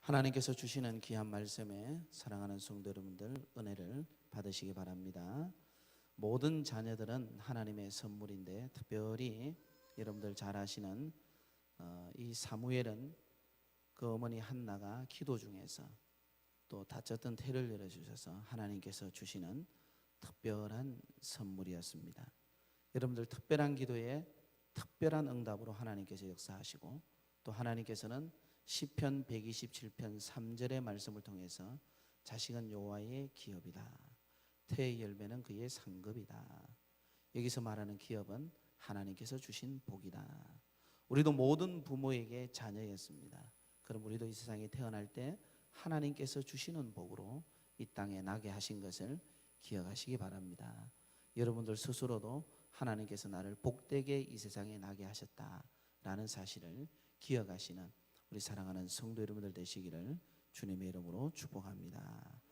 하나님께서 주시는 귀한 말씀에 사랑하는 성도 여러분들 은혜를 받으시기 바랍니다. 모든 자녀들은 하나님의 선물인데 특별히 여러분들 잘 아시는 이 사무엘은 그 어머니 한나가 기도 중에서 또 다쳤던 태를 열어주셔서 하나님께서 주시는 특별한 선물이었습니다. 여러분들 특별한 기도에 특별한 응답으로 하나님께서 역사하시고 또 하나님께서는 시편 127편 3절의 말씀을 통해서 자식은 여호와의 기업이다. 태의 열매는 그의 상급이다. 여기서 말하는 기업은 하나님께서 주신 복이다. 우리도 모든 부모에게 자녀였습니다. 그럼 우리도 이 세상에 태어날 때 하나님께서 주시는 복으로 이 땅에 나게 하신 것을 기억하시기 바랍니다. 여러분들 스스로도 하나님께서 나를 복되게 이 세상에 나게 하셨다라는 사실을 기억하시는 우리 사랑하는 성도 여러분들 되시기를 주님의 이름으로 축복합니다.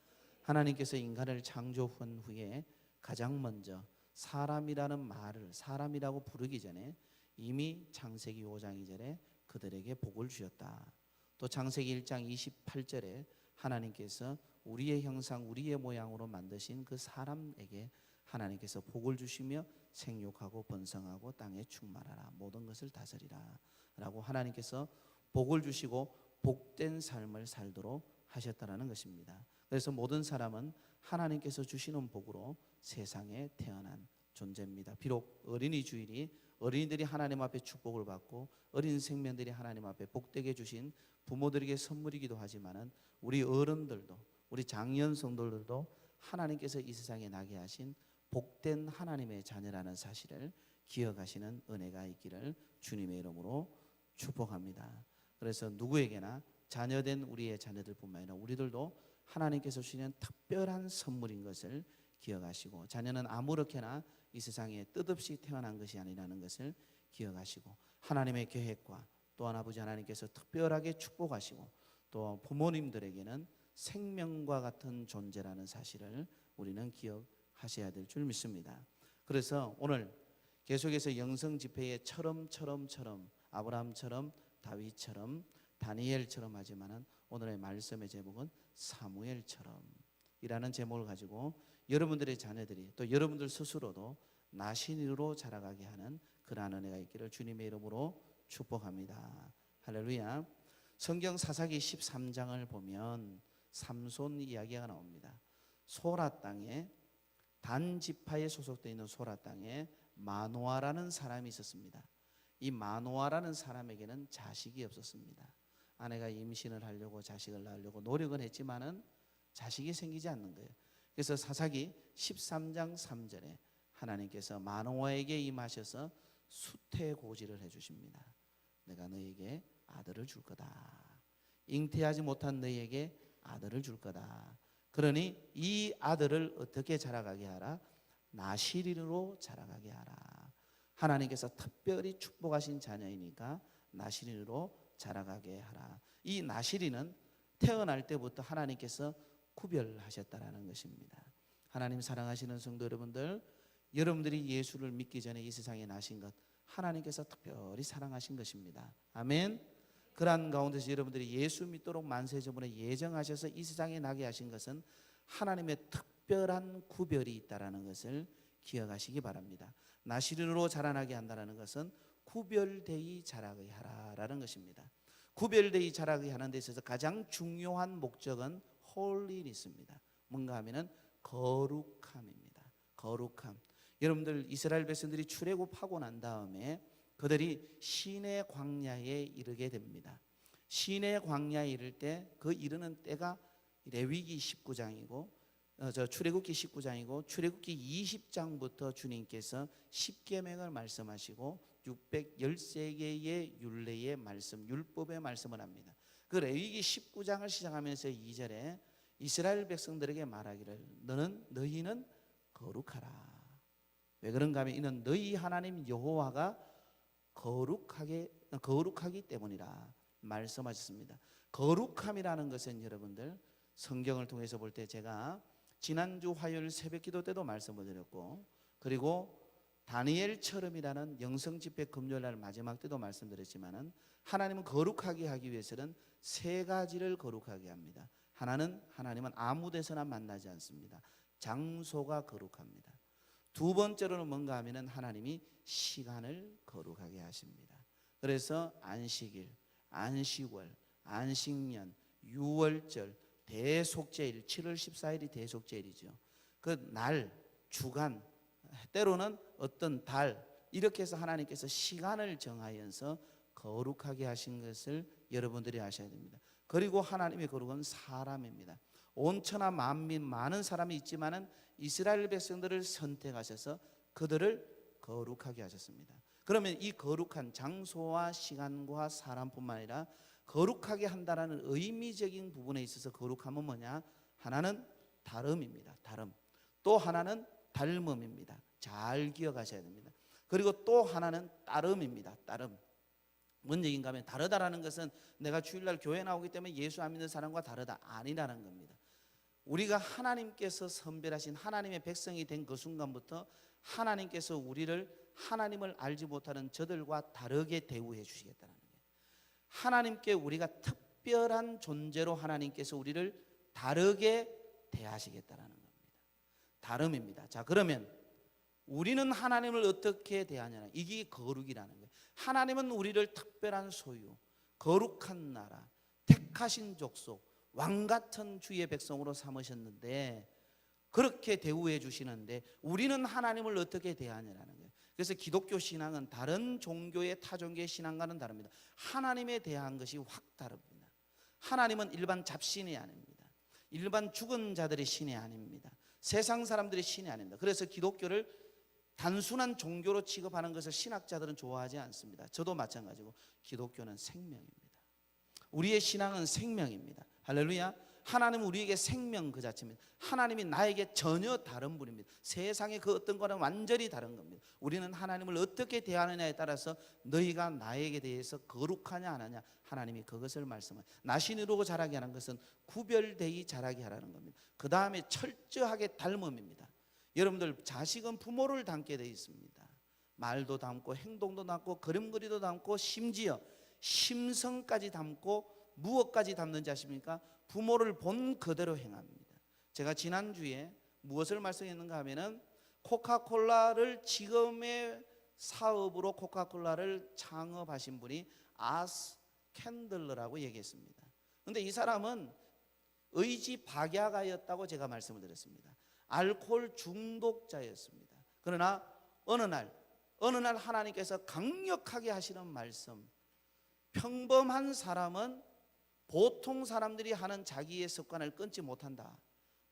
하나님께서 인간을 창조한 후에 가장 먼저 사람이라는 말을 사람이라고 부르기 전에 이미 창세기 5장 2절에 그들에게 복을 주셨다. 또 창세기 1장 28절에 하나님께서 우리의 형상 우리의 모양으로 만드신 그 사람에게 하나님께서 복을 주시며 생육하고 번성하고 땅에 충만하라 모든 것을 다스리라 라고 하나님께서 복을 주시고 복된 삶을 살도록 하셨다는 것입니다. 그래서 모든 사람은 하나님께서 주시는 복으로 세상에 태어난 존재입니다. 비록 어린이 주일이 어린이들이 하나님 앞에 축복을 받고 어린 생명들이 하나님 앞에 복되게 주신 부모들에게 선물이기도 하지만은 우리 어른들도 우리 장년 성도들도 하나님께서 이 세상에 나게 하신 복된 하나님의 자녀라는 사실을 기억하시는 은혜가 있기를 주님의 이름으로 축복합니다. 그래서 누구에게나 자녀된 우리의 자녀들뿐만 아니라 우리들도 하나님께서 주시는 특별한 선물인 것을 기억하시고 자녀는 아무렇게나 이 세상에 뜻없이 태어난 것이 아니라는 것을 기억하시고 하나님의 계획과 또한 아버지 하나님께서 특별하게 축복하시고 또 부모님들에게는 생명과 같은 존재라는 사실을 우리는 기억하셔야 될 줄 믿습니다. 그래서 오늘 계속해서 영성 집회에 처럼 아브라함처럼 다윗처럼 다니엘처럼 하지만은 오늘의 말씀의 제목은 사무엘처럼 이라는 제목을 가지고 여러분들의 자녀들이 또 여러분들 스스로도 나신으로 자라가게 하는 그러한 은혜가 있기를 주님의 이름으로 축복합니다. 할렐루야. 성경 사사기 13장을 보면 삼손 이야기가 나옵니다. 소라 땅에 단 지파에 소속되어 있는 소라 땅에 마노아라는 사람이 있었습니다. 이 마노아라는 사람에게는 자식이 없었습니다. 아내가 임신을 하려고 자식을 낳으려고 노력은 했지만은 자식이 생기지 않는 거예요. 그래서 사사기 13장 3절에 하나님께서 마노아에게 임하셔서 수태고지를 해주십니다. 내가 너에게 아들을 줄 거다. 잉태하지 못한 너에게 아들을 줄 거다. 그러니 이 아들을 어떻게 자라가게 하라? 나실인으로 자라가게 하라. 하나님께서 특별히 축복하신 자녀이니까 나실인으로 자라가게 하라. 이 나실인은 태어날 때부터 하나님께서 구별하셨다라는 것입니다. 하나님 사랑하시는 성도 여러분들, 여러분들이 예수를 믿기 전에 이 세상에 나신 것 하나님께서 특별히 사랑하신 것입니다. 아멘. 그러한 가운데서 여러분들이 예수 믿도록 만세전에 예정하셔서 이 세상에 나게 하신 것은 하나님의 특별한 구별이 있다라는 것을 기억하시기 바랍니다. 나실인으로 자라나게 한다는 것은 구별되이 자라게 하라라는 것입니다. 구별되이 자라게 하는 데 있어서 가장 중요한 목적은 홀리니스입니다. 뭔가 하면은 거룩함입니다. 거룩함. 여러분들 이스라엘 백성들이 출애굽하고 난 다음에 그들이 시내 광야에 이르게 됩니다. 시내 광야에 이를 때 그 이르는 때가 레위기 19장이고 출애굽기 19장이고 출애굽기 20장부터 주님께서 십계명을 말씀하시고 613개의 율례의 말씀, 율법의 말씀을 합니다. 그 레위기 19장을 시작하면서 2절에 이스라엘 백성들에게 말하기를 너희는 거룩하라. 왜 그런가 하면 이는 너희 하나님 여호와가 거룩하기 때문이라 말씀하셨습니다. 거룩함이라는 것은 여러분들 성경을 통해서 볼 때 제가 지난주 화요일 새벽 기도 때도 말씀을 드렸고 그리고 다니엘처럼이라는 영성집회 금요일날 마지막 때도 말씀드렸지만은 하나님은 거룩하게 하기 위해서는 세 가지를 거룩하게 합니다. 하나님은 아무 데서나 만나지 않습니다. 장소가 거룩합니다. 두 번째로는 뭔가 하면은 하나님이 시간을 거룩하게 하십니다. 그래서 안식일, 안식월, 안식년, 유월절, 대속제일, 7월 14일이 대속제일이죠. 그 날, 주간, 때로는 어떤 달, 이렇게 해서 하나님께서 시간을 정하여서 거룩하게 하신 것을 여러분들이 아셔야 됩니다. 그리고 하나님의 거룩은 사람입니다. 온 천하 만민 많은 사람이 있지만은 이스라엘 백성들을 선택하셔서 그들을 거룩하게 하셨습니다. 그러면 이 거룩한 장소와 시간과 사람뿐만 아니라 거룩하게 한다라는 의미적인 부분에 있어서 거룩함은 뭐냐? 하나는 다름입니다. 다름. 또 하나는 닮음입니다. 잘 기억하셔야 됩니다. 그리고 또 하나는 따름입니다. 따름. 뭔 얘기인가 하면 다르다라는 것은 내가 주일날 교회 나오기 때문에 예수 안 믿는 사람과 다르다 아니라는 겁니다. 우리가 하나님께서 선별하신 하나님의 백성이 된 그 순간부터 하나님께서 우리를 하나님을 알지 못하는 저들과 다르게 대우해 주시겠다는 거예요. 하나님께 우리가 특별한 존재로 하나님께서 우리를 다르게 대하시겠다는 겁니다. 다름입니다. 자, 그러면 우리는 하나님을 어떻게 대하냐? 이게 거룩이라는 거예요. 하나님은 우리를 특별한 소유, 거룩한 나라, 택하신 족속, 왕같은 주의 백성으로 삼으셨는데 그렇게 대우해 주시는데 우리는 하나님을 어떻게 대하냐라는 거예요. 그래서 기독교 신앙은 다른 종교의 타종교의 신앙과는 다릅니다. 하나님에 대한 것이 확 다릅니다. 하나님은 일반 잡신이 아닙니다. 일반 죽은 자들의 신이 아닙니다. 세상 사람들의 신이 아닙니다. 그래서 기독교를 단순한 종교로 취급하는 것을 신학자들은 좋아하지 않습니다. 저도 마찬가지고 기독교는 생명입니다. 우리의 신앙은 생명입니다. 할렐루야. 하나님은 우리에게 생명 그 자체입니다. 하나님이 나에게 전혀 다른 분입니다. 세상의 그 어떤 거는 완전히 다른 겁니다. 우리는 하나님을 어떻게 대하느냐에 따라서 너희가 나에게 대해서 거룩하냐 안 하냐 하나님이 그것을 말씀하세요. 나신 이루고 자라게 하는 것은 구별되이 자라게 하라는 겁니다. 그 다음에 철저하게 닮음입니다. 여러분들 자식은 부모를 닮게 되어 있습니다. 말도 닮고 행동도 닮고 걸음걸이도 닮고 심지어 심성까지 닮고 무엇까지 닮는지 아십니까? 부모를 본 그대로 행합니다. 제가 지난주에 무엇을 말씀했는가 하면은 코카콜라를 지금의 사업으로 코카콜라를 창업하신 분이 아스 캔들러라고 얘기했습니다. 그런데 이 사람은 의지 박약아였다고 제가 말씀을 드렸습니다. 알코올 중독자였습니다. 그러나 어느 날 하나님께서 강력하게 하시는 말씀, 평범한 사람은 보통 사람들이 하는 자기의 습관을 끊지 못한다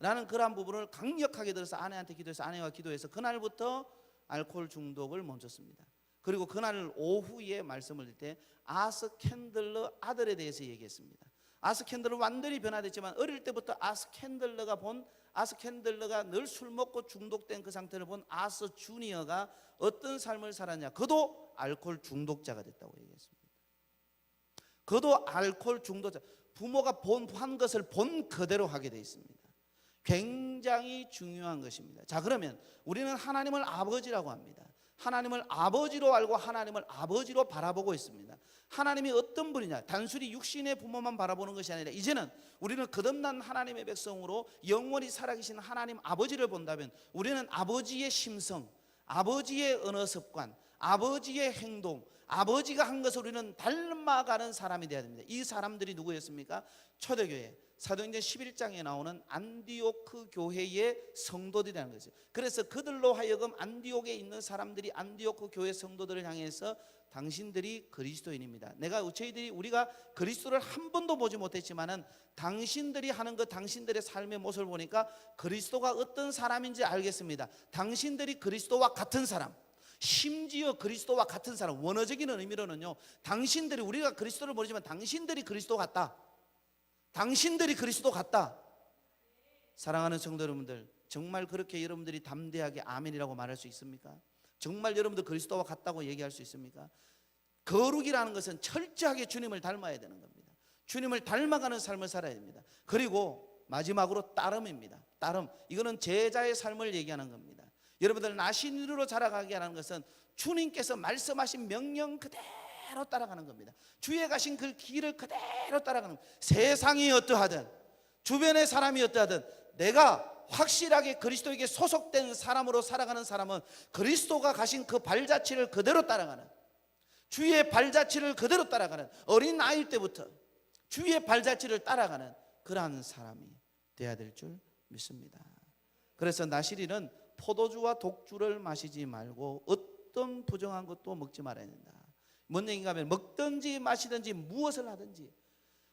라는 그러한 부분을 강력하게 들어서 아내한테 기도해서 아내와 기도해서 그날부터 알코올 중독을 멈췄습니다. 그리고 그날 오후에 말씀을 드릴 때 아스 캔들러 아들에 대해서 얘기했습니다. 아스 캔들러 완전히 변화됐지만 어릴 때부터 아스 캔들러가 늘 술 먹고 중독된 그 상태를 본 아스 주니어가 어떤 삶을 살았냐? 그도 알코올 중독자가 됐다고 얘기했습니다. 그도 알코올 중독자, 부모가 한 것을 본 그대로 하게 되어 있습니다. 굉장히 중요한 것입니다. 자, 그러면 우리는 하나님을 아버지라고 합니다. 하나님을 아버지로 알고 하나님을 아버지로 바라보고 있습니다. 하나님이 어떤 분이냐? 단순히 육신의 부모만 바라보는 것이 아니라 이제는 우리는 거듭난 하나님의 백성으로 영원히 살아계신 하나님 아버지를 본다면 우리는 아버지의 심성, 아버지의 언어 습관, 아버지의 행동, 아버지가 한 것을 우리는 닮아가는 사람이 되어야 됩니다. 이 사람들이 누구였습니까? 초대교회 사도행전 11장에 나오는 안디오크 교회의 성도들이라는 거죠. 그래서 그들로 하여금 안디옥에 있는 사람들이 안디오크 교회 성도들을 향해서 당신들이 그리스도인입니다. 우리가 그리스도를 한 번도 보지 못했지만은 당신들이 하는 것, 당신들의 삶의 모습을 보니까 그리스도가 어떤 사람인지 알겠습니다. 당신들이 그리스도와 같은 사람, 심지어 그리스도와 같은 사람, 원어적인 의미로는요, 당신들이, 우리가 그리스도를 모르지만 당신들이 그리스도 같다. 당신들이 그리스도 같다. 사랑하는 성도 여러분들, 정말 그렇게 여러분들이 담대하게 아멘이라고 말할 수 있습니까? 정말 여러분들 그리스도와 같다고 얘기할 수 있습니까? 거룩이라는 것은 철저하게 주님을 닮아야 되는 겁니다. 주님을 닮아가는 삶을 살아야 됩니다. 그리고 마지막으로 따름입니다. 따름, 이거는 제자의 삶을 얘기하는 겁니다. 여러분들 나신으로 자라가게 하는 것은 주님께서 말씀하신 명령 그대로 따라가는 겁니다. 주의 가신 그 길을 그대로 따라가는 겁니다. 세상이 어떠하든 주변의 사람이 어떠하든 내가 확실하게 그리스도에게 소속된 사람으로 살아가는 사람은 그리스도가 가신 그 발자취를 그대로 따라가는, 주의 발자취를 그대로 따라가는, 어린 아이일 때부터 주의 발자취를 따라가는 그러한 사람이 되어야 될 줄 믿습니다. 그래서 나시리는 포도주와 독주를 마시지 말고 어떤 부정한 것도 먹지 말아야 된다. 뭔 얘기인가 하면 먹든지 마시든지 무엇을 하든지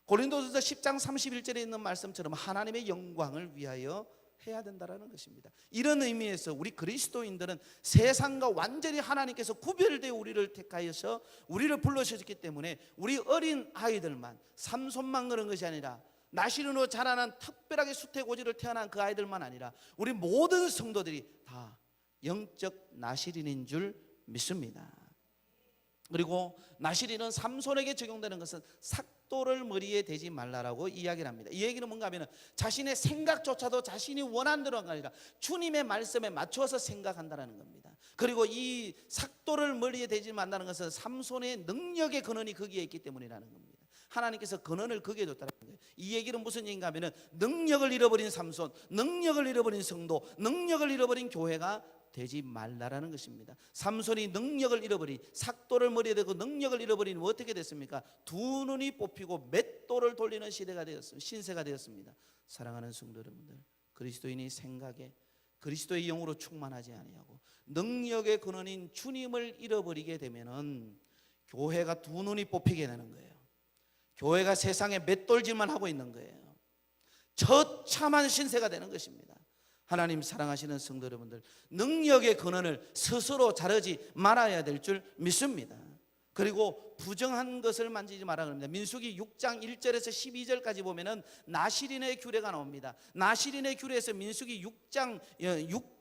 고린도전서 10장 31절에 있는 말씀처럼 하나님의 영광을 위하여 해야 된다라는 것입니다. 이런 의미에서 우리 그리스도인들은 세상과 완전히 하나님께서 구별되어 우리를 택하여서 우리를 불러주셨기 때문에 우리 어린 아이들만, 삼손만 그런 것이 아니라 나시린으로 자라난 특별하게 수태고지를 태어난 그 아이들만 아니라 우리 모든 성도들이 다 영적 나시린인 줄 믿습니다. 그리고 나시린은 삼손에게 적용되는 것은 삭도를 머리에 대지 말라라고 이야기를 합니다. 이 얘기는 뭔가 하면 자신의 생각조차도 자신이 원하는 대로 한 게 아니라 주님의 말씀에 맞춰서 생각한다는 겁니다. 그리고 이 삭도를 머리에 대지 말라는 것은 삼손의 능력의 근원이 거기에 있기 때문이라는 겁니다. 하나님께서 근원을 거기에 뒀다는 거예요. 이 얘기는 무슨 얘기인가 하면 능력을 잃어버린 삼손, 능력을 잃어버린 성도, 능력을 잃어버린 교회가 되지 말라라는 것입니다. 삼손이 능력을 잃어버린, 삭도를 머리에 대고 능력을 잃어버린 어떻게 됐습니까? 두 눈이 뽑히고 맷돌을 돌리는 시대가 되었습니다. 신세가 되었습니다. 사랑하는 성도 여러분들, 그리스도인이 생각에 그리스도의 영으로 충만하지 아니하고 능력의 근원인 주님을 잃어버리게 되면은 교회가 두 눈이 뽑히게 되는 거예요. 교회가 세상에 맷돌질만 하고 있는 거예요. 처참한 신세가 되는 것입니다. 하나님 사랑하시는 성도 여러분들, 능력의 근원을 스스로 자르지 말아야 될 줄 믿습니다. 그리고 부정한 것을 만지지 말아 그럽니다. 민수기 6장 1절에서 12절까지 보면은 나시린의 규례가 나옵니다. 나시린의 규례에서 민수기 6장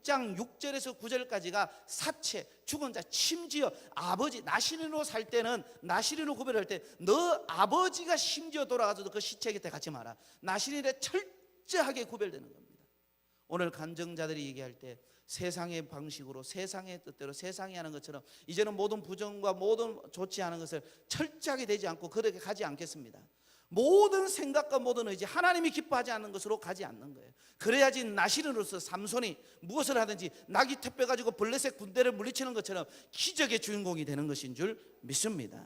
6절에서 9절까지가 사체, 죽은 자, 심지어 아버지, 나시린으로 살 때는 나시린으로 구별할 때 너 아버지가 심지어 돌아가서도 그 시체 곁에 같이 마라. 나시린에 철저하게 구별되는 겁니다. 오늘 간증자들이 얘기할 때 세상의 방식으로, 세상의 뜻대로, 세상이 하는 것처럼 이제는 모든 부정과 모든 좋지 않은 것을 철저하게 되지 않고 그렇게 가지 않겠습니다. 모든 생각과 모든 의지, 하나님이 기뻐하지 않는 것으로 가지 않는 거예요. 그래야지 나시린으로서 삼손이 무엇을 하든지 낙이 택배 가지고 블레셋 군대를 물리치는 것처럼 기적의 주인공이 되는 것인 줄 믿습니다.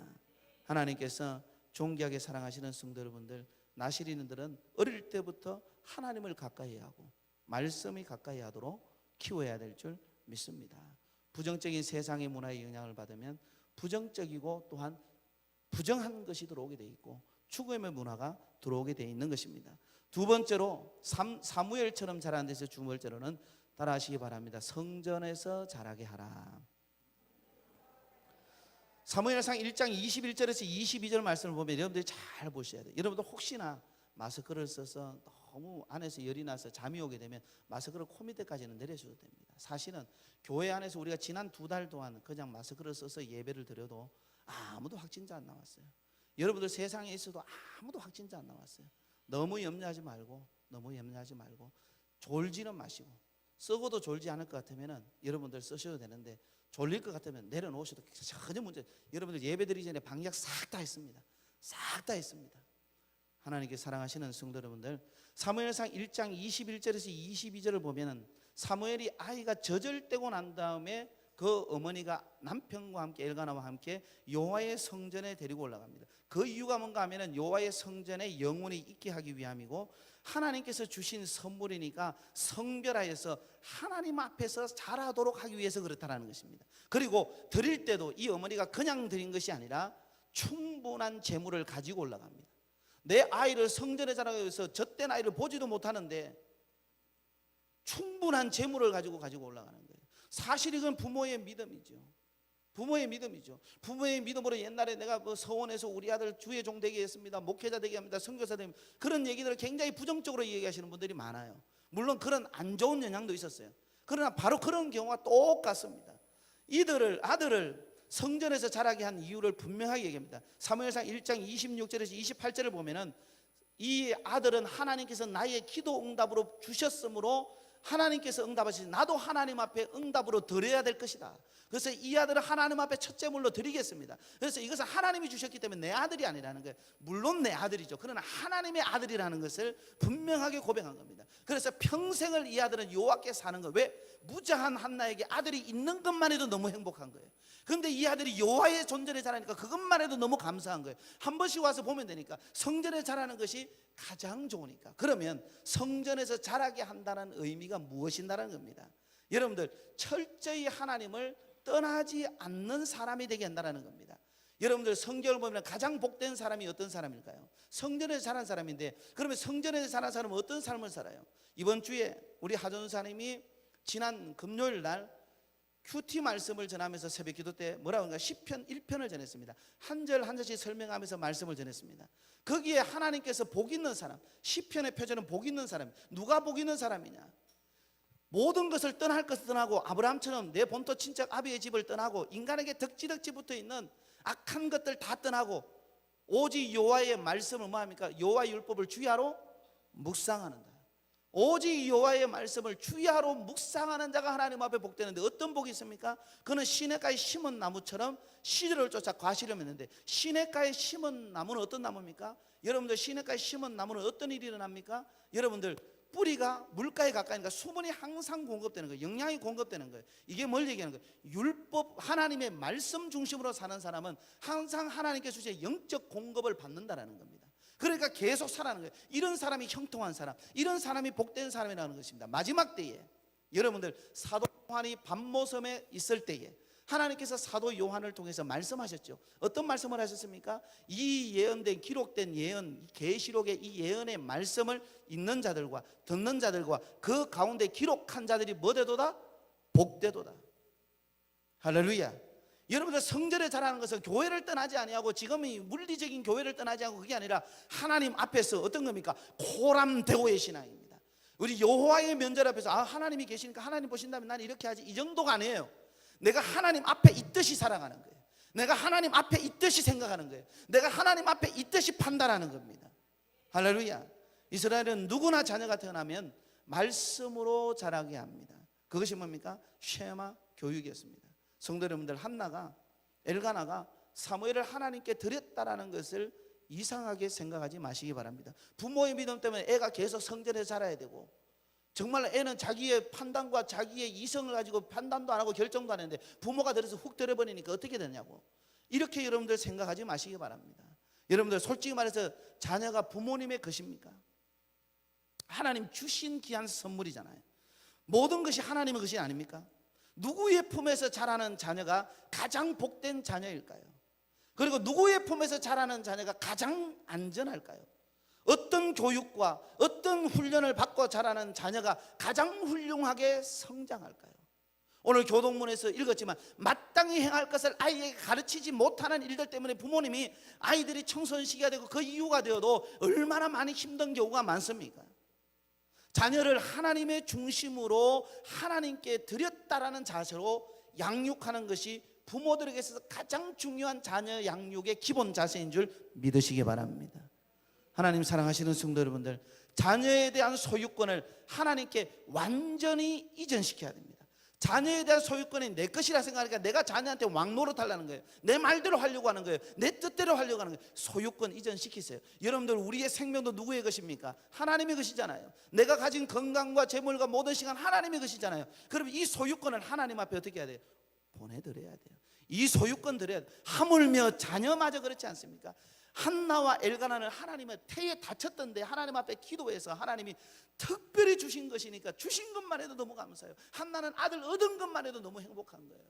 하나님께서 존귀하게 사랑하시는 성도 여러분들, 나시린들은 어릴 때부터 하나님을 가까이 하고 말씀이 가까이 하도록 키워야 될 줄 믿습니다. 부정적인 세상의 문화의 영향을 받으면 부정적이고 또한 부정한 것이 들어오게 돼 있고 죽음의 문화가 들어오게 돼 있는 것입니다. 두 번째로 사무엘처럼 자라는 데서 두 번째로는 따라하시기 바랍니다. 성전에서 자라게 하라. 사무엘상 1장 21절에서 22절 말씀을 보면 여러분들이 잘 보셔야 돼요. 여러분들 혹시나 마스크를 써서 너무 안에서 열이 나서 잠이 오게 되면 마스크를 코 밑에까지는 내려줘도 됩니다. 사실은 교회 안에서 우리가 지난 2달 동안 그냥 마스크를 써서 예배를 드려도 아무도 확진자 안 나왔어요. 여러분들 세상에 있어도 아무도 확진자 안 나왔어요. 너무 염려하지 말고 졸지는 마시고, 쓰고도 졸지 않을 것 같으면 여러분들 쓰셔도 되는데 졸릴 것 같으면 내려놓으셔도 전혀 문제. 여러분들 예배 드리기 전에 방역 싹 다 했습니다. 싹 다 했습니다. 하나님께 사랑하시는 성도 여러분들, 사무엘상 1장 21절에서 22절을 보면은 사무엘이 아이가 저절되고 난 다음에 그 어머니가 남편과 함께 엘가나와 함께 여호와의 성전에 데리고 올라갑니다. 그 이유가 뭔가 하면은 여호와의 성전에 영혼이 있게 하기 위함이고 하나님께서 주신 선물이니까 성별하여서 하나님 앞에서 자라도록 하기 위해서 그렇다라는 것입니다. 그리고 드릴 때도 이 어머니가 그냥 드린 것이 아니라 충분한 재물을 가지고 올라갑니다. 내 아이를 성전에 자라기 위해서 젖된 아이를 보지도 못하는데 충분한 재물을 가지고 올라가는 거예요. 사실 이건 부모의 믿음이죠. 부모의 믿음으로 옛날에 내가 서원에서 우리 아들 주의 종 되게 했습니다, 목회자 되게 합니다, 선교사 됩니다, 그런 얘기들을 굉장히 부정적으로 얘기하시는 분들이 많아요. 물론 그런 안 좋은 영향도 있었어요. 그러나 바로 그런 경우가 똑같습니다. 아들을 성전에서 자라게 한 이유를 분명하게 얘기합니다. 사무엘상 1장 26절에서 28절을 보면은 이 아들은 하나님께서 나의 기도 응답으로 주셨으므로 하나님께서 응답하시지 나도 하나님 앞에 응답으로 드려야 될 것이다. 그래서 이 아들을 하나님 앞에 첫째물로 드리겠습니다. 그래서 이것은 하나님이 주셨기 때문에 내 아들이 아니라는 거예요. 물론 내 아들이죠. 그러나 하나님의 아들이라는 것을 분명하게 고백한 겁니다. 그래서 평생을 이 아들은 여호와께 사는 거예요. 왜? 무자한 한나에게 아들이 있는 것만 해도 너무 행복한 거예요. 그런데 이 아들이 여호와의 존재를 잘하니까 그것만 해도 너무 감사한 거예요. 한 번씩 와서 보면 되니까 성전에 자라는 것이 가장 좋으니까. 그러면 성전에서 자라게 한다는 의미가 무엇인다는 겁니다. 여러분들 철저히 하나님을 떠나지 않는 사람이 되게 한다는 겁니다. 여러분들 성경을 보면 가장 복된 사람이 어떤 사람일까요? 성전에서 자란 사람인데, 그러면 성전에서 자란 사람은 어떤 삶을 살아요? 이번 주에 우리 하전사님이 지난 금요일 날 큐티 말씀을 전하면서 새벽 기도 때 뭐라고 하는가? 시편 1편을 전했습니다. 한 절 한 절씩 설명하면서 말씀을 전했습니다. 거기에 하나님께서 복 있는 사람, 시편의 표제는 복 있는 사람. 누가 복 있는 사람이냐? 모든 것을 떠날 것을 떠나고 아브라함처럼 내 본토 친척 아비의 집을 떠나고 인간에게 덕지덕지 붙어 있는 악한 것들 다 떠나고 오직 여호와의 말씀을 뭐합니까? 여호와의 율법을 주야로 묵상하는 자. 오직 여호와의 말씀을 주야로 묵상하는 자가 하나님 앞에 복되는데 어떤 복이 있습니까? 그는 시냇가에 심은 나무처럼 시들을 쫓아 과실을 맺는데, 시냇가에 심은 나무는 어떤 나무입니까? 여러분들 시냇가에 심은 나무는 어떤 일이 일어납니까? 여러분들 뿌리가 물가에 가까이니까 수분이 항상 공급되는 거예요. 영양이 공급되는 거예요. 이게 뭘 얘기하는 거예요? 율법, 하나님의 말씀 중심으로 사는 사람은 항상 하나님께서 주신 영적 공급을 받는다는 겁니다. 그러니까 계속 살아가는 거예요. 이런 사람이 형통한 사람, 이런 사람이 복된 사람이라는 것입니다. 마지막 때에 여러분들 사도 요한이 밤모섬에 있을 때에 하나님께서 사도 요한을 통해서 말씀하셨죠. 어떤 말씀을 하셨습니까? 이 예언된 기록된 예언, 계시록의 이 예언의 말씀을 읽는 자들과 듣는 자들과 그 가운데 기록한 자들이 뭐되도다? 복되도다. 할렐루야. 여러분들 성전에 자라는 것은 교회를 떠나지 아니하고 지금 이 물리적인 교회를 떠나지 않고 그게 아니라 하나님 앞에서 어떤 겁니까? 코람대오의 신앙입니다. 우리 여호와의 면전 앞에서 하나님이 계시니까 하나님 보신다면 나는 이렇게 하지, 이 정도가 아니에요. 내가 하나님 앞에 있듯이 살아가는 거예요. 내가 하나님 앞에 있듯이 생각하는 거예요. 내가 하나님 앞에 있듯이 판단하는 겁니다. 할렐루야. 이스라엘은 누구나 자녀가 태어나면 말씀으로 자라게 합니다. 그것이 뭡니까? 쉐마 교육이었습니다. 성도 여러분들, 한나가 엘가나가 사무엘을 하나님께 드렸다라는 것을 이상하게 생각하지 마시기 바랍니다. 부모의 믿음 때문에 애가 계속 성전에 자라야 되고, 정말 애는 자기의 판단과 자기의 이성을 가지고 판단도 안 하고 결정도 안 했는데 부모가 들어서 훅 때려버리니까 어떻게 되냐고, 이렇게 여러분들 생각하지 마시기 바랍니다. 여러분들 솔직히 말해서 자녀가 부모님의 것입니까? 하나님 주신 귀한 선물이잖아요. 모든 것이 하나님의 것이 아닙니까? 누구의 품에서 자라는 자녀가 가장 복된 자녀일까요? 그리고 누구의 품에서 자라는 자녀가 가장 안전할까요? 어떤 교육과 어떤 훈련을 받고 자라는 자녀가 가장 훌륭하게 성장할까요? 오늘 교동문에서 읽었지만 마땅히 행할 것을 아이에게 가르치지 못하는 일들 때문에 부모님이 아이들이 청소년 시기가 되고 그 이유가 되어도 얼마나 많이 힘든 경우가 많습니까? 자녀를 하나님의 중심으로 하나님께 드렸다라는 자세로 양육하는 것이 부모들에게 있어서 가장 중요한 자녀 양육의 기본 자세인 줄 믿으시기 바랍니다. 하나님 사랑하시는 성도 여러분들, 자녀에 대한 소유권을 하나님께 완전히 이전시켜야 됩니다. 자녀에 대한 소유권이 내 것이라 생각하니까 내가 자녀한테 왕노릇 하려는 거예요. 내 말대로 하려고 하는 거예요. 내 뜻대로 하려고 하는 거예요. 소유권 이전시키세요. 여러분들, 우리의 생명도 누구의 것입니까? 하나님의 것이잖아요. 내가 가진 건강과 재물과 모든 시간 하나님의 것이잖아요. 그럼 이 소유권을 하나님 앞에 어떻게 해야 돼요? 보내드려야 돼요. 이 소유권 드려야 돼요. 하물며 자녀마저 그렇지 않습니까? 한나와 엘가나는 하나님의 태에 다쳤던데 하나님 앞에 기도해서 하나님이 특별히 주신 것이니까 주신 것만 해도 너무 감사해요. 한나는 아들 얻은 것만 해도 너무 행복한 거예요.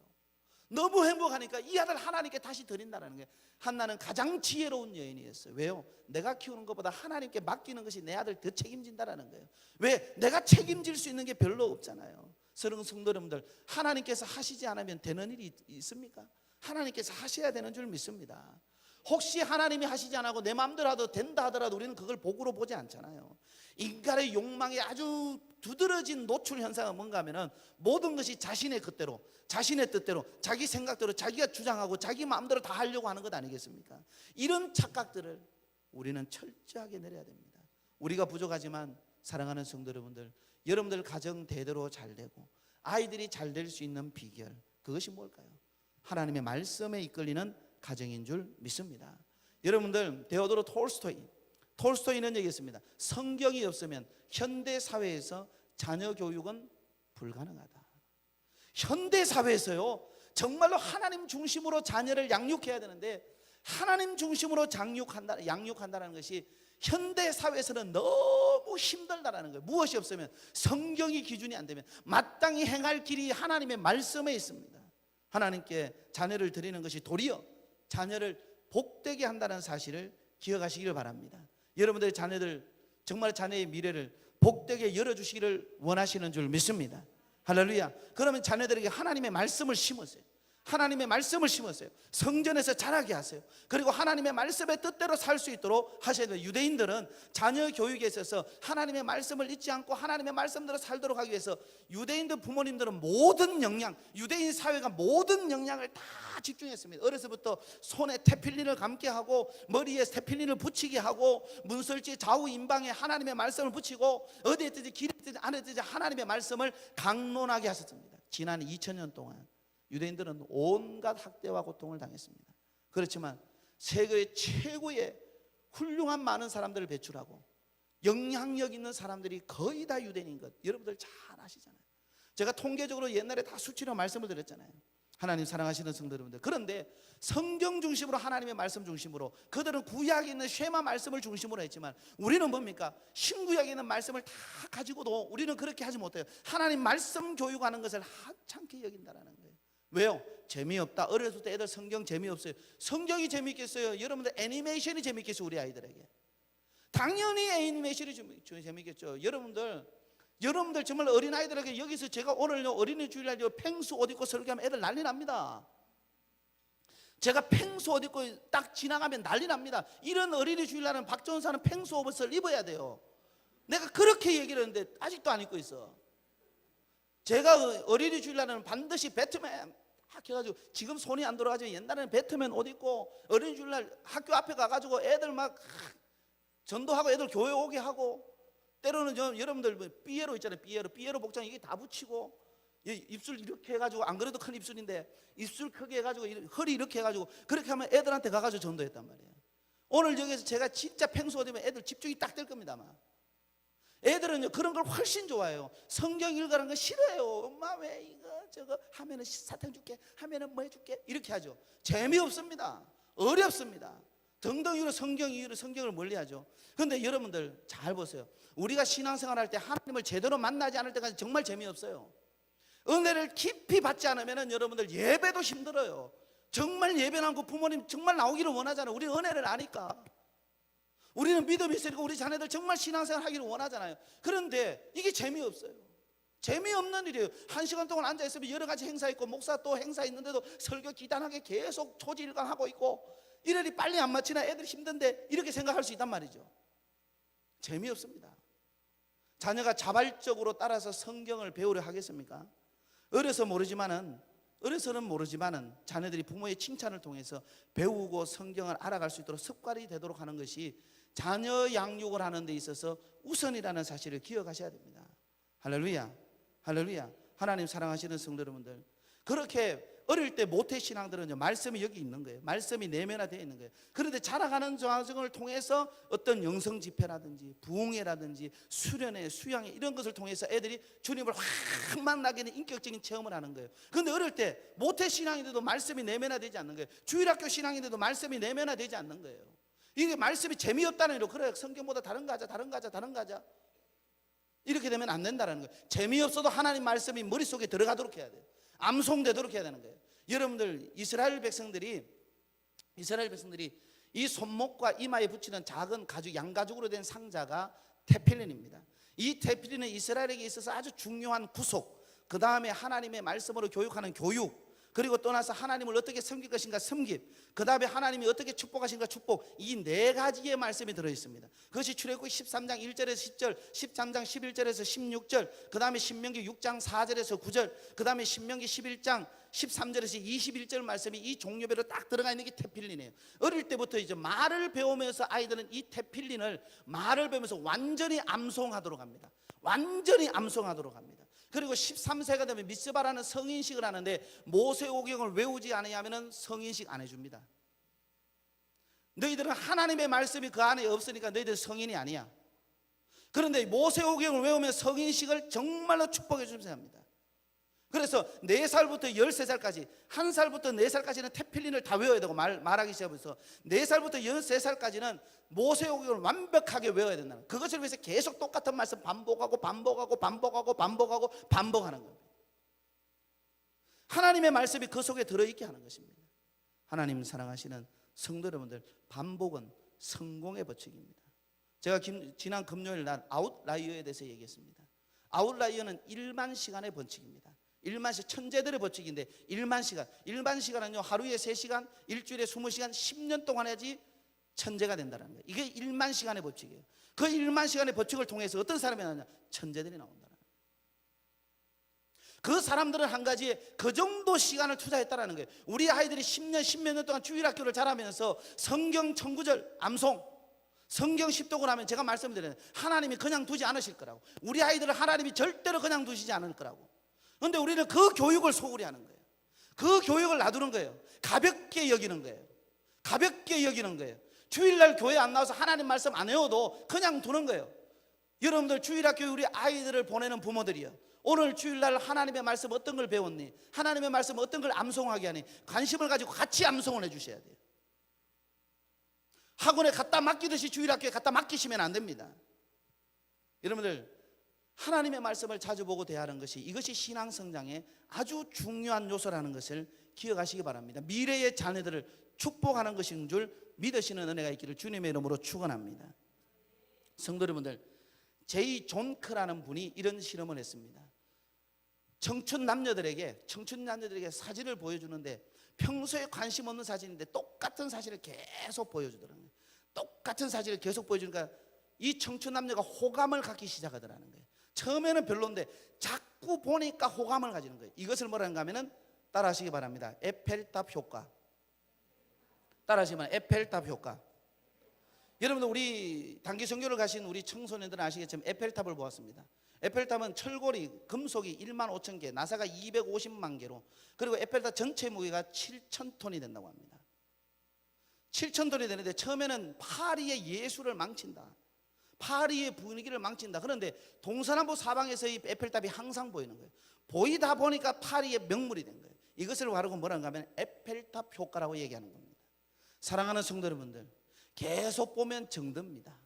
너무 행복하니까 이 아들 하나님께 다시 드린다는 거예요. 한나는 가장 지혜로운 여인이었어요. 왜요? 내가 키우는 것보다 하나님께 맡기는 것이 내 아들 더 책임진다는 거예요. 왜? 내가 책임질 수 있는 게 별로 없잖아요. 사랑하는 성도 여러분들, 하나님께서 하시지 않으면 되는 일이 있습니까? 하나님께서 하셔야 되는 줄 믿습니다. 혹시 하나님이 하시지 않고 내 마음대로 하도 된다 하더라도 우리는 그걸 복으로 보지 않잖아요. 인간의 욕망에 아주 두드러진 노출 현상은 뭔가 하면은 모든 것이 자신의 뜻대로, 자신의 뜻대로, 자기 생각대로 자기가 주장하고 자기 마음대로 다 하려고 하는 것 아니겠습니까? 이런 착각들을 우리는 철저하게 내려야 됩니다. 우리가 부족하지만 사랑하는 성도 여러분들, 여러분들 가정 대대로 잘 되고 아이들이 잘 될 수 있는 비결, 그것이 뭘까요? 하나님의 말씀에 이끌리는 가정인 줄 믿습니다. 여러분들, 데오도르 톨스토이는 얘기했습니다. 성경이 없으면 현대 사회에서 자녀 교육은 불가능하다. 현대 사회에서요, 정말로 하나님 중심으로 자녀를 양육해야 되는데 하나님 중심으로 양육한다는 것이 현대 사회에서는 너무 힘들다라는 거예요. 무엇이 없으면, 성경이 기준이 안 되면 마땅히 행할 길이 하나님의 말씀에 있습니다. 하나님께 자녀를 드리는 것이 도리어 자녀를 복되게 한다는 사실을 기억하시기를 바랍니다. 여러분들의 자녀들, 정말 자녀의 미래를 복되게 열어주시기를 원하시는 줄 믿습니다. 할렐루야. 그러면 자녀들에게 하나님의 말씀을 심으세요. 하나님의 말씀을 심으세요. 성전에서 자라게 하세요. 그리고 하나님의 말씀의 뜻대로 살 수 있도록 하셔야 돼요. 유대인들은 자녀 교육에 있어서 하나님의 말씀을 잊지 않고 하나님의 말씀대로 살도록 하기 위해서 유대인들 부모님들은 모든 역량, 유대인 사회가 모든 역량을 다 집중했습니다. 어려서부터 손에 테필린을 감게 하고 머리에 테필린을 붙이게 하고 문설지 좌우 임방에 하나님의 말씀을 붙이고 어디에 있든지 길에 있든지 안에 있든지 하나님의 말씀을 강론하게 하셨습니다. 지난 2000년 동안 유대인들은 온갖 학대와 고통을 당했습니다. 그렇지만 세계 최고의 훌륭한 많은 사람들을 배출하고 영향력 있는 사람들이 거의 다 유대인인 것 여러분들 잘 아시잖아요. 제가 통계적으로 옛날에 다 수치로 말씀을 드렸잖아요. 하나님 사랑하시는 성도 여러분들, 그런데 성경 중심으로, 하나님의 말씀 중심으로, 그들은 구약에 있는 쉐마 말씀을 중심으로 했지만 우리는 뭡니까? 신구약에 있는 말씀을 다 가지고도 우리는 그렇게 하지 못해요. 하나님 말씀 교육하는 것을 하찮게 여긴다라는 거예요. 왜요? 재미없다. 어렸을 때 애들 성경 재미없어요. 성경이 재미있겠어요? 여러분들 애니메이션이 재미있겠어요? 우리 아이들에게 당연히 애니메이션이 재미있겠죠. 여러분들 정말 어린아이들에게, 여기서 제가 오늘 어린이 주일날 펭수 옷 입고 설교하면 애들 난리 납니다. 제가 펭수 옷 입고 딱 지나가면 난리 납니다. 이런 어린이 주일날은 박전사는 펭수 옷을 입어야 돼요. 내가 그렇게 얘기를 했는데 아직도 안 입고 있어. 제가 어린이 주일날은 반드시 배트맨 해가지고, 지금 손이 안 들어가지고 옛날에는 배트맨 옷 입고 어린이 주일날 학교 앞에 가가지고 애들 막 전도하고 애들 교회 오게 하고, 때로는 여러분들 삐에로 있잖아요. 삐에로 복장 이게 다 붙이고 입술 이렇게 해가지고, 안 그래도 큰 입술인데 입술 크게 해가지고 허리 이렇게 해가지고 그렇게 하면 애들한테 가가지고 전도했단 말이에요. 오늘 여기서 제가 진짜 펭수 옷 입으면 애들 집중이 딱 될 겁니다. 아마 애들은요 그런 걸 훨씬 좋아해요. 성경 읽으라는 거 싫어해요. 엄마 왜 이거 저거 하면은 사탕 줄게, 하면은 뭐 해줄게, 이렇게 하죠. 재미없습니다. 어렵습니다. 등등 이유로 성경을 멀리하죠. 그런데 여러분들 잘 보세요. 우리가 신앙생활 할 때 하나님을 제대로 만나지 않을 때까지 정말 재미없어요. 은혜를 깊이 받지 않으면 여러분들 예배도 힘들어요. 정말 예배하고 부모님 정말 나오기를 원하잖아요. 우리는 은혜를 아니까. 우리는 믿음이 있으니까 우리 자녀들 정말 신앙생활 하기를 원하잖아요. 그런데 이게 재미없어요. 재미없는 일이에요. 1시간 동안 앉아있으면 여러 가지 행사 있고 목사 또 행사 있는데도 설교 기단하게 계속 초지일관하고 있고, 이러니 빨리 안 마치나 애들 힘든데 이렇게 생각할 수 있단 말이죠. 재미없습니다. 자녀가 자발적으로 따라서 성경을 배우려 하겠습니까? 어려서는 모르지만은 자녀들이 부모의 칭찬을 통해서 배우고 성경을 알아갈 수 있도록 습관이 되도록 하는 것이 자녀 양육을 하는 데 있어서 우선이라는 사실을 기억하셔야 됩니다. 할렐루야, 할렐루야. 하나님 사랑하시는 성도 여러분들, 그렇게 어릴 때 모태신앙들은요 말씀이 여기 있는 거예요. 말씀이 내면화되어 있는 거예요. 그런데 자라가는 과정을 통해서 어떤 영성 집회라든지 부흥회라든지 수련회, 수양회 이런 것을 통해서 애들이 주님을 확 만나게 되는 인격적인 체험을 하는 거예요. 그런데 어릴 때 모태신앙인데도 말씀이 내면화되지 않는 거예요. 주일학교 신앙인데도 말씀이 내면화되지 않는 거예요. 이게 말씀이 재미없다는 이유로, 그래 성경보다 다른 거 하자 이렇게 되면 안 된다는 거예요. 재미없어도 하나님 말씀이 머릿속에 들어가도록 해야 돼요. 암송되도록 해야 되는 거예요. 여러분들, 이스라엘 백성들이 이 손목과 이마에 붙이는 작은 가죽, 양가죽으로 된 상자가 테필린입니다. 이 테필린은 이스라엘에게 있어서 아주 중요한 구속, 그 다음에 하나님의 말씀으로 교육하는 교육, 그리고 떠나서 하나님을 어떻게 섬길 것인가 섬김, 그 다음에 하나님이 어떻게 축복하신가 축복, 이 네 가지의 말씀이 들어있습니다. 그것이 출애굽기 13장 1절에서 10절, 13장 11절에서 16절, 그 다음에 신명기 6장 4절에서 9절, 그 다음에 신명기 11장 13절에서 21절 말씀이 이 종류별로 딱 들어가 있는 게 테필린이에요. 어릴 때부터 이제 말을 배우면서 아이들은 이 테필린을 말을 배우면서 완전히 암송하도록 합니다. 완전히 암송하도록 합니다. 그리고 13세가 되면 미스바라는 성인식을 하는데 모세오경을 외우지 않으면 성인식 안 해줍니다. 너희들은 하나님의 말씀이 그 안에 없으니까 너희들 성인이 아니야. 그런데 모세오경을 외우면 성인식을 정말로 축복해 주면서 합니다. 그래서 4살부터 13살까지, 1살부터 4살까지는 테필린을 다 외워야 되고 말하기 시작해서 4살부터 13살까지는 모세오경을 완벽하게 외워야 된다는, 그것을 위해서 계속 똑같은 말씀 반복하고 반복하는 겁니다. 하나님의 말씀이 그 속에 들어있게 하는 것입니다. 하나님 사랑하시는 성도 여러분들, 반복은 성공의 법칙입니다. 제가 지난 금요일 날 아웃라이어에 대해서 얘기했습니다. 아웃라이어는 1만 시간의 법칙입니다. 1만 시간, 천재들의 법칙인데 1만 시간, 1만 시간은요 하루에 3시간, 일주일에 20시간, 10년 동안 해야지 천재가 된다는 거예요. 이게 1만 시간의 법칙이에요. 그 1만 시간의 법칙을 통해서 어떤 사람이 나오냐? 천재들이 나온다는 거예요. 그 사람들은 한 가지에 그 정도 시간을 투자했다는 거예요. 우리 아이들이 10년, 10몇 년 동안 주일학교를 잘하면서 성경 천구절 암송, 성경 10독을 하면 제가 말씀드려요. 하나님이 그냥 두지 않으실 거라고. 우리 아이들을 하나님이 절대로 그냥 두시지 않을 거라고. 그런데 우리는 그 교육을 소홀히 하는 거예요. 그 교육을 놔두는 거예요. 가볍게 여기는 거예요. 가볍게 여기는 거예요. 주일날 교회 안 나와서 하나님 말씀 안 외워도 그냥 두는 거예요. 여러분들 주일학교에 우리 아이들을 보내는 부모들이요, 오늘 주일날 하나님의 말씀 어떤 걸 배웠니? 하나님의 말씀 어떤 걸 암송하게 하니? 관심을 가지고 같이 암송을 해주셔야 돼요. 학원에 갖다 맡기듯이 주일학교에 갖다 맡기시면 안 됩니다. 여러분들 하나님의 말씀을 자주 보고 대하는 것이, 이것이 신앙 성장의 아주 중요한 요소라는 것을 기억하시기 바랍니다. 미래의 자녀들을 축복하는 것인 줄 믿으시는 은혜가 있기를 주님의 이름으로 축원합니다. 성도 여러분들, 제이 존크라는 분이 이런 실험을 했습니다. 청춘 남녀들에게 사진을 보여주는데 평소에 관심 없는 사진인데 똑같은 사진을 계속 보여주더라고요. 똑같은 사진을 계속 보여주니까 이 청춘 남녀가 호감을 갖기 시작하더라는 거예요. 처음에는 별론데 자꾸 보니까 호감을 가지는 거예요. 이것을 뭐라는가 하면은, 따라하시기 바랍니다. 에펠탑 효과. 따라하시면 에펠탑 효과. 여러분들 우리 단기 선교를 가신 우리 청소년들은 아시겠지만 에펠탑을 보았습니다. 에펠탑은 철골이, 금속이 1만 5천 개, 나사가 250만 개로, 그리고 에펠탑 전체 무게가 7,000톤이 된다고 합니다. 7,000톤이 되는데 처음에는 파리의 예술을 망친다, 파리의 분위기를 망친다. 그런데 동서남북 사방에서 이 에펠탑이 항상 보이는 거예요. 보이다 보니까 파리의 명물이 된 거예요. 이것을 바르고 뭐라고 하면 에펠탑 효과라고 얘기하는 겁니다. 사랑하는 성도 여러분들, 계속 보면 정듭니다.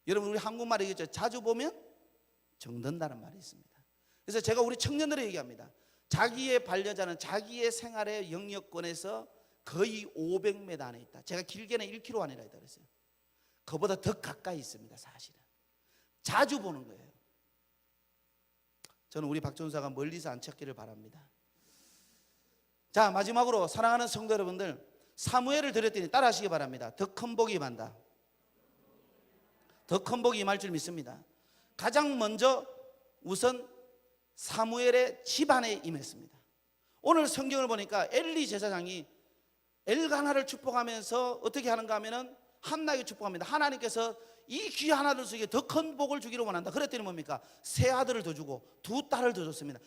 여러분 우리 한국말에 얘기했죠. 자주 보면 정든다는 말이 있습니다. 그래서 제가 우리 청년들에게 얘기합니다. 자기의 반려자는 자기의 생활의 영역권에서 거의 500m 안에 있다. 제가 길게는 1km 안이라 했다 그랬어요. 그보다 더 가까이 있습니다. 사실은 자주 보는 거예요. 저는 우리 박전사가 멀리서 안 찾기를 바랍니다. 자, 마지막으로 사랑하는 성도 여러분들, 사무엘을 드렸더니 따라하시기 바랍니다. 더 큰 복이 임한다. 더 큰 복이 임할 줄 믿습니다. 가장 먼저 우선 사무엘의 집안에 임했습니다. 오늘 성경을 보니까 엘리 제사장이 엘가나를 축복하면서 어떻게 하는가 하면은 한나에게 축복합니다. 하나님께서 이 귀한 아들 속에 더 큰 복을 주기를 원한다. 그랬더니 뭡니까? 세 아들을 더 주고 두 딸을 더 줬습니다.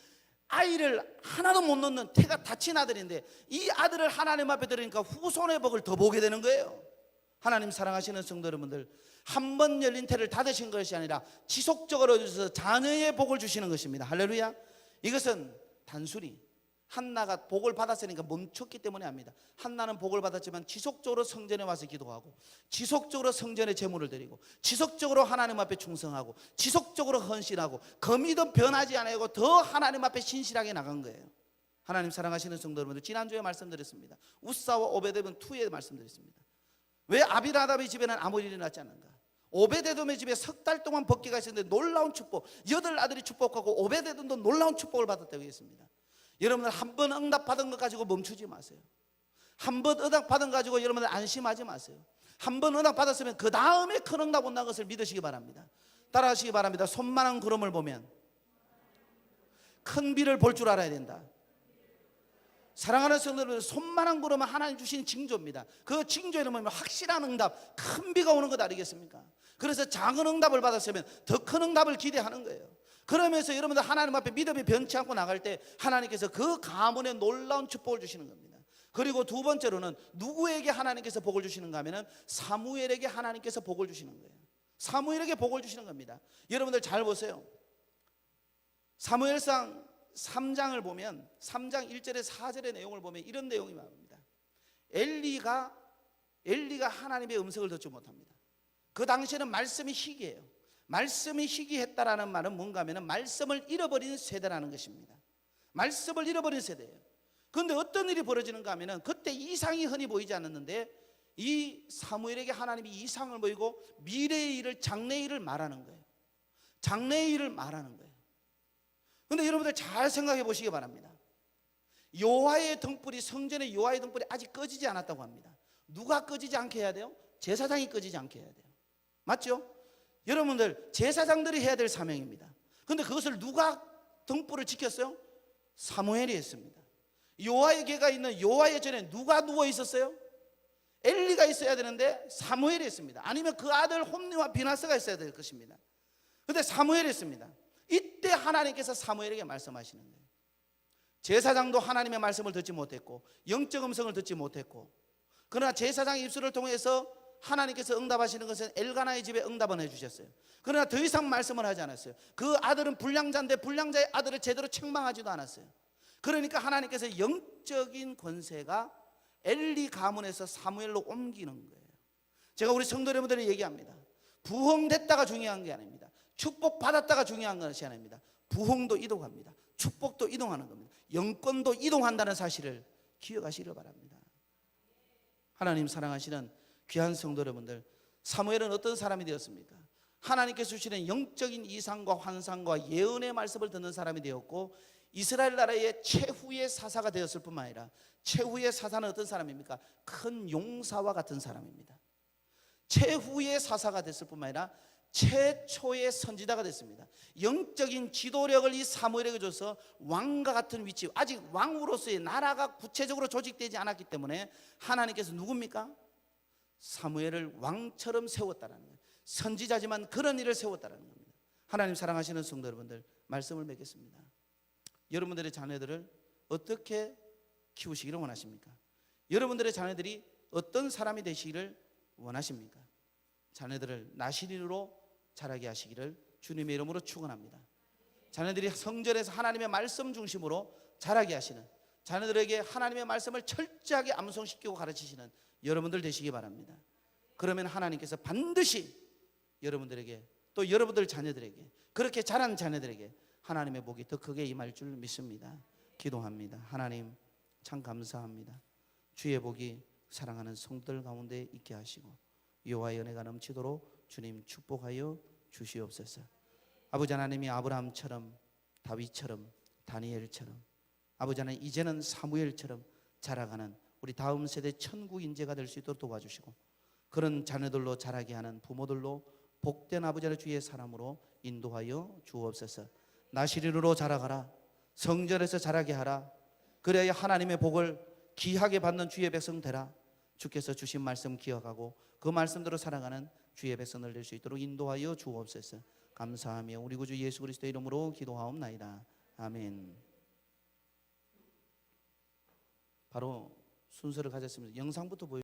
아이를 하나도 못 낳는 태가 다친 아들인데 이 아들을 하나님 앞에 드리니까 후손의 복을 더 보게 되는 거예요. 하나님 사랑하시는 성도 여러분들, 한 번 열린 태를 닫으신 것이 아니라 지속적으로 주셔서 자녀의 복을 주시는 것입니다. 할렐루야. 이것은 단순히 한나가 복을 받았으니까 멈췄기 때문에 합니다. 한나는 복을 받았지만 지속적으로 성전에 와서 기도하고, 지속적으로 성전에 제물을 드리고, 지속적으로 하나님 앞에 충성하고, 지속적으로 헌신하고, 그 믿음 변하지 않고 더 하나님 앞에 신실하게 나간 거예요. 하나님 사랑하시는 성도 여러분들, 지난주에 말씀드렸습니다. 우사와 오베데돔 2에 말씀드렸습니다. 왜 아비나답의 집에는 아무 일이 났지 않는가? 오베데돔의 집에 석 달 동안 번개가 있었는데 놀라운 축복, 8 아들이 축복하고 오베데돔도 놀라운 축복을 받았다고 했습니다. 여러분들 한 번 응답받은 것 가지고 멈추지 마세요. 한 번 응답받은 것 가지고 여러분들 안심하지 마세요. 한 번 응답받았으면 그 다음에 큰 응답 온다는 것을 믿으시기 바랍니다. 따라하시기 바랍니다. 손만한 구름을 보면 큰 비를 볼 줄 알아야 된다. 사랑하는 성도들, 손만한 구름은 하나님 주신 징조입니다. 그 징조에 뭐냐면 확실한 응답, 큰 비가 오는 것 아니겠습니까? 그래서 작은 응답을 받았으면 더 큰 응답을 기대하는 거예요. 그러면서 여러분들 하나님 앞에 믿음이 변치 않고 나갈 때 하나님께서 그 가문에 놀라운 축복을 주시는 겁니다. 그리고 두 번째로는 누구에게 하나님께서 복을 주시는가 하면은 사무엘에게 하나님께서 복을 주시는 거예요. 사무엘에게 복을 주시는 겁니다. 여러분들 잘 보세요. 사무엘상 3장을 보면 3장 1절에 4절의 내용을 보면 이런 내용이 나옵니다. 엘리가 하나님의 음성을 듣지 못합니다. 그 당시에는 말씀이 희귀해요. 말씀이 희귀했다라는 말은 뭔가 하면 말씀을 잃어버린 세대라는 것입니다. 말씀을 잃어버린 세대예요. 그런데 어떤 일이 벌어지는가 하면 그때 이상이 흔히 보이지 않았는데 이 사무엘에게 하나님이 이상을 보이고 미래의 일을, 장래의 일을 말하는 거예요. 장래의 일을 말하는 거예요. 그런데 여러분들 잘 생각해 보시기 바랍니다. 여호와의 등불이, 성전의 여호와의 등불이 아직 꺼지지 않았다고 합니다. 누가 꺼지지 않게 해야 돼요? 제사장이 꺼지지 않게 해야 돼요. 맞죠? 여러분들 제사장들이 해야 될 사명입니다. 그런데 그것을 누가 등불을 지켰어요? 사무엘이 했습니다. 여호와의 궤가 있는 여호와의 전에 누가 누워 있었어요? 엘리가 있어야 되는데 사무엘이 했습니다. 아니면 그 아들 홈리와 비나스가 있어야 될 것입니다. 그런데 사무엘이 했습니다. 이때 하나님께서 사무엘에게 말씀하시는 거예요. 제사장도 하나님의 말씀을 듣지 못했고 영적 음성을 듣지 못했고, 그러나 제사장의 입술을 통해서 하나님께서 응답하시는 것은 엘가나의 집에 응답은 해주셨어요. 그러나 더 이상 말씀을 하지 않았어요. 그 아들은 불량자인데 불량자의 아들을 제대로 책망하지도 않았어요. 그러니까 하나님께서 영적인 권세가 엘리 가문에서 사무엘로 옮기는 거예요. 제가 우리 성도 여러분들에게 얘기합니다. 부흥됐다가 중요한 게 아닙니다. 축복받았다가 중요한 것이 아닙니다. 부흥도 이동합니다. 축복도 이동하는 겁니다. 영권도 이동한다는 사실을 기억하시길 바랍니다. 하나님 사랑하시는 귀한 성도 여러분들, 사무엘은 어떤 사람이 되었습니까? 하나님께서 주시는 영적인 이상과 환상과 예언의 말씀을 듣는 사람이 되었고, 이스라엘 나라의 최후의 사사가 되었을 뿐만 아니라, 최후의 사사는 어떤 사람입니까? 큰 용사와 같은 사람입니다. 최후의 사사가 됐을 뿐만 아니라 최초의 선지자가 됐습니다. 영적인 지도력을 이 사무엘에게 줘서 왕과 같은 위치, 아직 왕으로서의 나라가 구체적으로 조직되지 않았기 때문에 하나님께서 누굽니까? 사무엘을 왕처럼 세웠다는 거예요. 선지자지만 그런 일을 세웠다는 겁니다. 하나님 사랑하시는 성도 여러분들, 말씀을 맺겠습니다. 여러분들의 자녀들을 어떻게 키우시기를 원하십니까? 여러분들의 자녀들이 어떤 사람이 되시기를 원하십니까? 자녀들을 나시린으로 자라게 하시기를 주님의 이름으로 축원합니다. 자녀들이 성전에서 하나님의 말씀 중심으로 자라게 하시는, 자녀들에게 하나님의 말씀을 철저하게 암송시키고 가르치시는 여러분들 되시기 바랍니다. 그러면 하나님께서 반드시 여러분들에게, 또 여러분들 자녀들에게, 그렇게 자란 자녀들에게 하나님의 복이 더 크게 임할 줄 믿습니다. 기도합니다. 하나님 참 감사합니다. 주의 복이 사랑하는 성도들 가운데 있게 하시고 여호와의 은혜가 넘치도록 주님 축복하여 주시옵소서. 아버지 하나님이 아브라함처럼, 다윗처럼, 다니엘처럼, 아버지 하나님 이제는 사무엘처럼 자라가는 우리 다음 세대 천국 인재가 될 수 있도록 도와주시고, 그런 자녀들로 자라게 하는 부모들로 복된 아버지 하나님 주의 사람으로 인도하여 주옵소서. 나시린으로 자라가라. 성전에서 자라게 하라. 그래야 하나님의 복을 귀하게 받는 주의 백성 되라. 주께서 주신 말씀 기억하고 그 말씀대로 살아가는 주의 백성을 될 수 있도록 인도하여 주옵소서. 감사하며 우리 구주 예수 그리스도의 이름으로 기도하옵나이다. 아멘. 바로 순서를 가졌습니다. 영상부터 보여